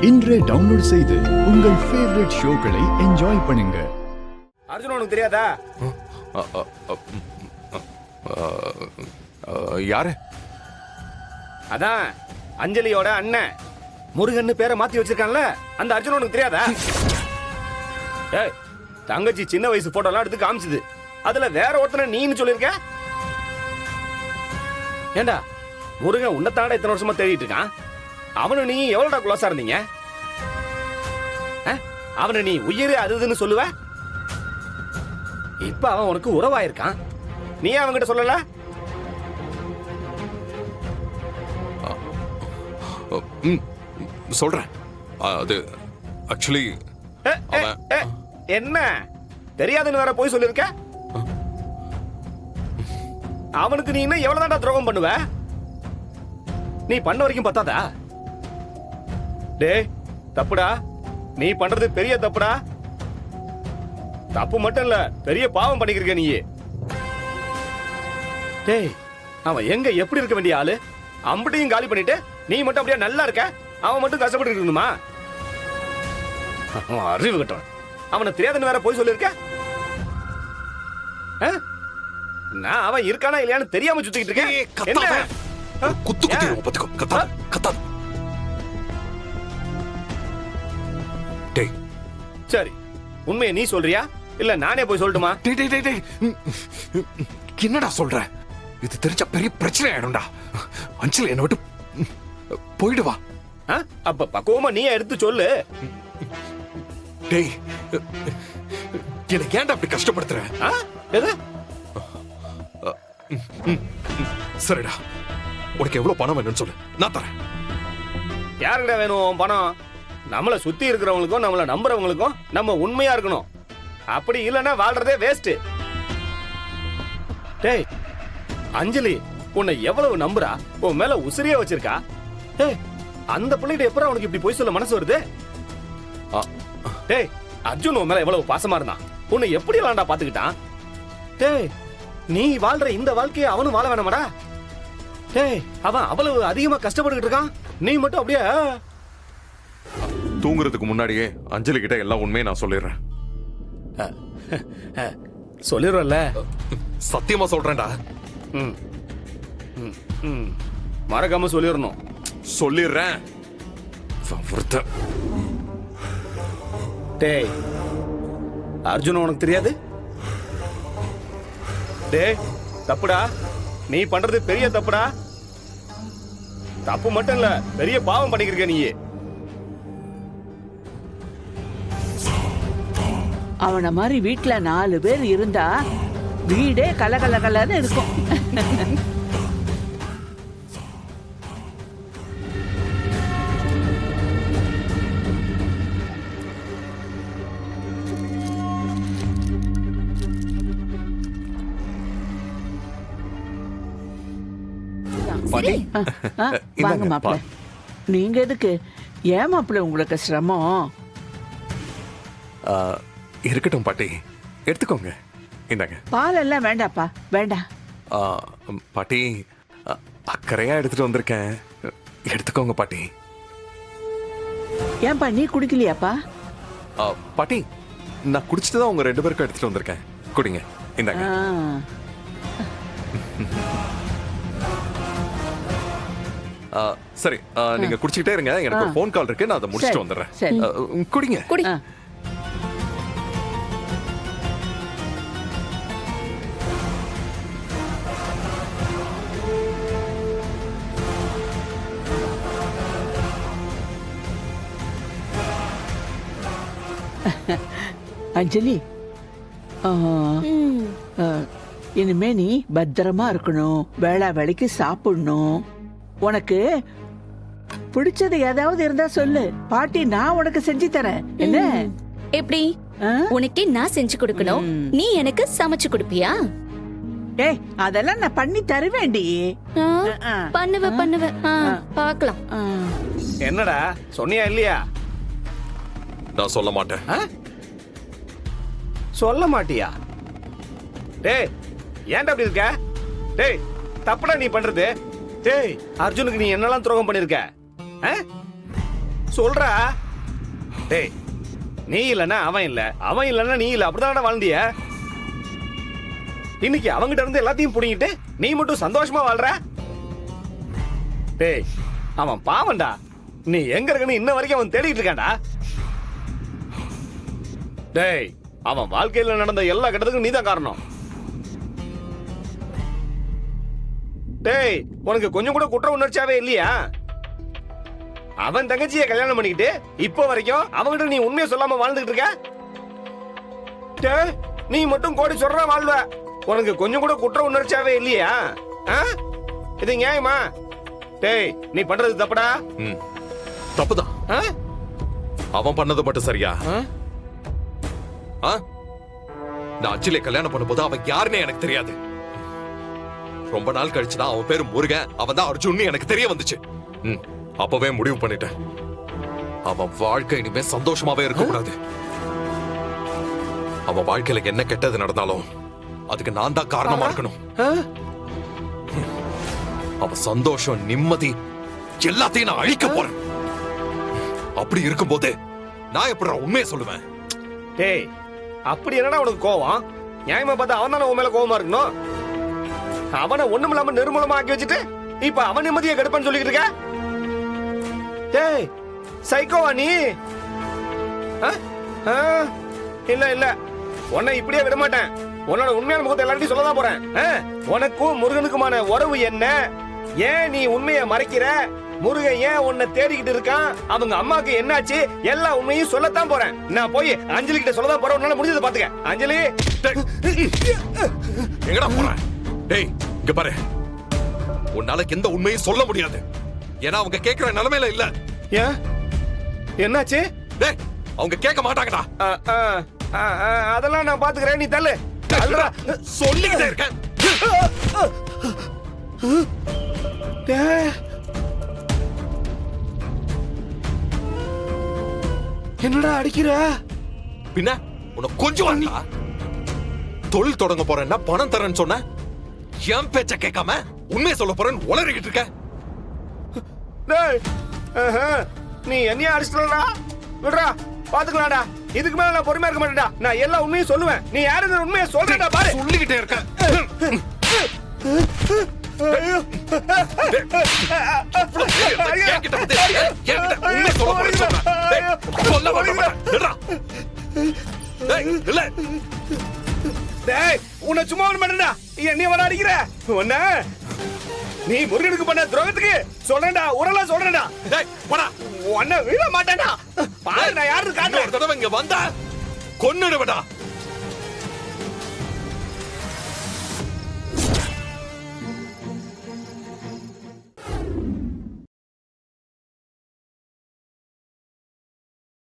இன்றே டவுன்லோட் செய்து உங்கள் ஃபேவரட் ஷோக்களை என்ஜாய் பண்ணுங்க. அர்ஜுன் உனக்கு தெரியாதா? யாரு? அதான் அஞ்சலியோட அண்ணன் முருகன் பேரை மாத்தி வச்சிருக்கான்ல, அந்த அர்ஜுன் உனக்கு தெரியாதா? ஏய், தங்கச்சி சின்ன வயசு போட்டோலாம் எடுத்து காமிச்சது, அதுல வேற ஒருத்தனை நீன்னு சொல்லிருக்க. ஏண்டா முருகன் உன்னத்தாண்ட இத்தனை வருஷமா தேடிட்டு இருக்கான். அவனு நீ எவ்வளோடா குளோஸா இருந்தீங்க? அவனை நீ உயிர் அதுன்னு சொல்லுவ. இப்ப அவன் உனக்கு உறவாயிருக்கான், நீ அவன்கிட்ட சொல்லல? சொல்றேன். அது ஆக்சுவலி என்ன தெரியாதுன்னு வேற போய் சொல்லிருக்க. அவனுக்கு நீ இன்னும் எவ்வளவுதான்டா துரோகம் பண்ணுவ? நீ பண்ண வரைக்கும் பத்தாதா? டேய், தப்புடா, நீ பண்றது பெரிய தப்புடா. தப்பு மட்டும் இல்ல, பெரிய பாவம் பண்ணிக்கிருக்க நீ. டேய், அவன் எங்க எப்படி இருக்க வேண்டிய ஆளு, அம்பட்டையும் காலி பண்ணிட்டு நீ மட்டும் அப்படியே நல்லா இருக்க, அவன் மட்டும் கஷ்டப்பட்டு இருக்கணுமா? அறிவு கட்டவன், அவனை தெரியாதுன்னு வேற போய் சொல்லிருக்க. நான் அவன் இருக்கானா இல்லையான்னு தெரியாம சுத்திக்கிட்டு இருக்கேன். குத்து குத்திடுவோம், பாத்துக்கோ. கத்தாத கத்தாத. டேய், சரி, உண்மையை நீ சொல்றியா இல்ல நானே போய் சொல்லட்டுமா? டேய் டேய் டேய் டேய், என்னடா சொல்ற? இது தெரிஞ்சா பெரிய பிரச்சனை ஆயிடும்டா. அஞ்சலி என்ன விட்டு போயிடுவா. அப்ப பக்குவமா நீ எடுத்து சொல்லு. டேய், என்ன ஏன்டா அப்படி கஷ்டப்படுத்துற? எது? சரிடா, உனக்கு எவ்வளவு பணம் வேணும்னு சொல்லு, நான் தரேன். யாருக்கிட்ட வேணும் பணம்? நம்மள சுத்தி இருக்கிறவங்களுக்கும் நம்மள நம்புறவங்களுக்கும் நம்ம உண்மையா இருக்கணும். அப்படி இல்லைன்னா வாழ்றதே வேஸ்ட். டேய், அஞ்சலி உன்னை எவ்வளவு நம்புறா, உன் மேல உசிரியா வச்சிருக்கா. டேய், அந்த பிள்ளைகிட்ட எப்பறம் அவனுக்கு இப்படி போய் சொல்ல மனசு வருது? டேய், அர்ஜுன் உன் மேல எவ்வளவு பாசமா இருந்தான், உன்னை எப்படி எல்லாம் பாத்துக்கிட்டான். டேய், நீ வாழ்ற இந்த வாழ்க்கையை அவனும் வாழ வேணாமடா. டேய், அவன் அவ்வளவு அதிகமா கஷ்டப்பட்டுக்கிட்டு இருக்கான், நீ மட்டும் அப்படியே. தூங்குறதுக்கு முன்னாடியே அஞ்சலி கிட்ட எல்லாம் உண்மையை நான் சொல்லிடுறேன். சொல்லிடுறல? சத்தியமா சொல்றேன்டா. மறக்காம சொல்லிடணும். சொல்லிடுறேன். டேய், அர்ஜுன் உனக்கு தெரியாது? டேய், தப்புடா, நீ பண்றது பெரிய தப்புடா. தப்பு மட்டும் இல்ல, பெரிய பாவம் பண்ணிக்கிருக்க நீ. அவன மாதிரி வீட்டுல 4 பேர் இருந்தா வீடே கலகலகலன்னு இருக்கும். வாங்க மாப்பிள்ள. நீங்க எதுக்கு? ஏன் மாப்பிள்ள உங்களுக்கு சிரமம்? இருக்கட்டும் பாட்டி, எடுத்துக்கோங்க. இந்தாங்க. பால் எல்லாம் வேண்டாப்பா, வேண்டாம். பாட்டி, அக்கறையா எடுத்துட்டு வந்திருக்கேன், எடுத்துக்கோங்க பாட்டி. ஏன்பா நீ குடிக்கலையாப்பா? பாட்டி, நான் குடிச்சிட்டு தான் உங்க 2 பேருக்கும் எடுத்துட்டு வந்திருக்கேன். குடிங்க, இந்தாங்க. சரி, நீங்க குடிச்சிட்டே இருங்க, எனக்கு ஒரு ஃபோன் கால் இருக்கு, நான் அதை முடிச்சிட்டு வந்துடுறேன். குடிங்க. அஞ்சலி, இனிமே நீ பத்திரமா இருக்கணும், வேளா வேலைக்கு சாப்பிடணும். உனக்கு பிடிச்சது ஏதாவது இருந்தா சொல்லு, பாட்டி நான் உனக்கு செஞ்சு தரேன். என்ன? எப்படி? உனக்கே நான் செஞ்சு கொடுக்கணும், நீ எனக்கு சமைச்சு கொடுப்பியா? ஏய், அதெல்லாம் நான் பண்ணி தருவேன்டி. பண்ணுவ பாக்கலாம். என்னடா சொன்னியா இல்லையா? நான் சொல்ல மாட்டேன். சொல்ல மாட்டியா? டேய், ஏன்டா அப்படி இருக்க? டேய், தப்புடா நீ பண்றது. டேய், அர்ஜுனுக்கு நீ என்னெல்லாம் துரோகம் பண்ணிருக்க? சொல்றா. டேய், நீ இல்லன்னா அவன் இல்ல, அவன் இல்லன்னா நீ இல்ல, அப்படிதானடா வாழ்ந்திய. இன்னைக்கு அவங்கிட்ட இருந்து எல்லாத்தையும் புடிங்கிட்டு நீ மட்டும் சந்தோஷமா வாழ்ற. டேய், அவன் பாவம்டா. நீ எங்க இருக்கன்னு இன்ன வரைக்கும் அவன் தேடிட்டு இருக்கான்டா. டேய், அவன் வாழ்க்கையில நடந்த எல்லா கெட்டதுக்கும் நீதான் காரணம். டேய், உனக்கு கொஞ்சம் கூட குற்ற உணர்ச்சியாவே இல்லையா? அவன் தங்கச்சியை கல்யாணம் பண்ணிக்கிட்டு இப்போ வரைக்கும் அவங்கிட்ட நீ உண்மையை சொல்லாம வாழ்ந்துகிட்டு இருக்க. டேய், நீ மட்டும் கோடி சொல்ற வாழ்வ. உனக்கு கொஞ்சம் கூட குற்ற உணர்ச்சியாவே இல்லையா? இது நியாயமா? டேய், நீ பண்றது தப்புடா. தப்புதான். அவன் பண்ணது மட்டும் சரியா? நான் அஞ்சலியை கல்யாணம் பண்ணும்போது அவன் யாருன்னு எனக்கு தெரியாது. ரொம்ப நாள் கழிச்சுதான் அவன் பேரு முருகன், அவன் தான் அர்ஜுன் எனக்கு தெரிய வந்துச்சு. அப்பவே முடிவு பண்ணிட்டேன், அவன் வாழ்க்கை இனிமே சந்தோஷமாவே இருக்க கூடாது. அவன் வாழ்க்கையில என்ன கெட்டது நடந்தாலும் அதுக்கு நான் தான் காரணமா இருக்கணும். அவன் சந்தோஷம், நிம்மதி எல்லாத்தையும் நான் அழிக்க போறேன். அப்படி இருக்கும்போது நான் எப்படி உண்மையை சொல்லுவேன்? டேய், அப்படி என்னடா உனக்கு கோவம்? நியாயமா பார்த்தா அவன் தானே உன் மேல கோவமா இருக்கணும். அவனை ஒண்ணும் இல்லாம நிர்மூலமா ஆக்கி வச்சுட்டு இப்ப அவன் நிம்மதியை கெடுப்பான்னு சொல்லிக்கிட்டு இருக்க. டேய், சைக்கோவா நீ? இல்ல இல்ல, உன்னை இப்படியே விட மாட்டேன். உன்னோட உண்மையான முகத்தை எல்லாத்தையும் சொல்லதான் போறேன். உனக்கும் முருகனுக்குமான உறவு என்ன? ஏன் நீ உண்மையை மறைக்கிற? முருகன் ஏன் உன்னை தேடிக்கிட்டு இருக்கான்? அவங்க அம்மாக்கு என்னாச்சு? எல்லா உண்மையும் சொல்லத்தான் போறேன். நான் போய் அஞ்சலி கிட்ட சொல்லதான் போறேன். உன்னால முடிஞ்சதை பாத்துக்க. அஞ்சலி, எங்கடா போற? டேய், இங்க பாரு, உன்னால எந்த உண்மையும் சொல்ல முடியாது. ஏன்னா அவங்க கேக்குற நிலைமையில இல்ல. ஏன், என்னாச்சு? டேய், அவங்க கேட்க மாட்டாங்கடா. அதெல்லாம் நான் பாத்துக்கிறேன், நீ தள்ளு. சொல்லிக்கிட்டே இருக்கேன். என்னடா அடிக்கிற? பின்ன உன்னை கொஞ்சம் வாங்கலா? தொழில் தொடங்க போறேன்னா பணம் தரேன்னு சொன்ன, என் பேச்ச கேட்காம உண்மையை சொல்ல போறேன்னு உளறிக்கிட்டு இருக்க. டேய், நீ என்னைய அடிச்சிட்டா? விடுறா, பாத்துக்கலாம்டா. இதுக்கு மேல நான் பொறுமையா இருக்க மாட்டேன்டா. நான் எல்லா உண்மையும் சொல்லுவேன். நீ யாரு உண்மையை சொல்றடா பாரு. சொல்லிக்கிட்டே இருக்க. உண்மை சொல்ல போறேன்னு சொன்ன. சொல்ல மாட்டேன். இல்ல, டேய், உன்னை சும்மா விட மாட்டேன்டா. என்னைய வர அடிக்கிற உன்ன? நீ முருகனுக்கு பண்ண துரோகத்துக்கு சொல்றேன்டா, உரலா சொல்றேன்டா. டேய், போடா. உன்னை விட மாட்டேன்டா. பாரு, நான் யாரு காட்டுறேன். ஒரு தடவை இங்க வந்தா கொன்னுடுவேடா.